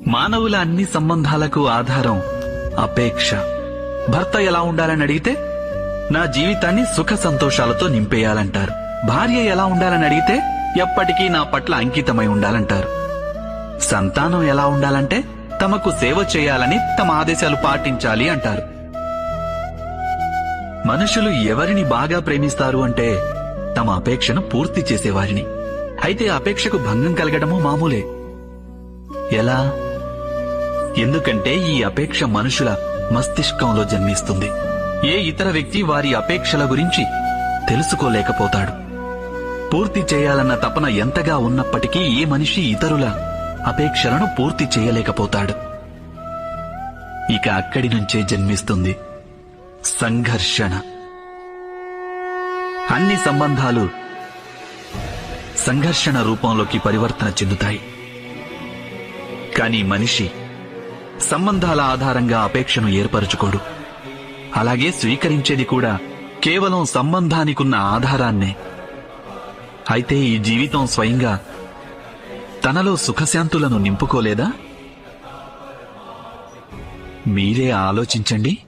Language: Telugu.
మానవుల అన్ని సంబంధాలకు ఆధారం అపేక్ష. భర్త ఎలా ఉండాలని అడిగితే నా జీవితాన్ని సుఖ సంతోషాలతో నింపేయాలంటారు. భార్య ఎలా ఉండాలని అడిగితే ఎప్పటికీ నా పట్ల అంకితమై ఉండాలంటారు. సంతానం ఎలా ఉండాలంటే తమకు సేవ చేయాలని తమ ఆదేశాలు పాటించాలి అంటారు. మనుషులు ఎవరిని బాగా ప్రేమిస్తారు అంటే తమ అపేక్షను పూర్తి చేసేవారిని. అయితే అపేక్షకు భంగం కలగడమూ మామూలే. ఎలా? ఎందుకంటే ఈ అపేక్ష మనుషుల మస్తిష్కంలో జన్మిస్తుంది. ఏ ఇతర వ్యక్తి వారి అపేక్షల గురించి తెలుసుకోలేకపోతాడు. పూర్తి చేయాలన్న తపన ఎంతగా ఉన్నప్పటికీ ఏ మనిషి ఇతరుల అపేక్షలను పూర్తి చేయలేకపోతాడు. ఇక అక్కడి నుంచే జన్మిస్తుంది సంఘర్షణ. అన్ని సంబంధాలు సంఘర్షణ రూపంలోకి పరివర్తన చెందుతాయి. కానీ మనిషి సంబంధాల ఆధారంగా అపేక్షను ఏర్పరచుకోడు. అలాగే స్వీకరించేది కూడా కేవలం సంబంధానికున్న ఆధారాన్నే. అయితే ఈ జీవితం స్వయంగా తనలో సుఖశాంతులను నింపుకోలేదా? మీరే ఆలోచించండి.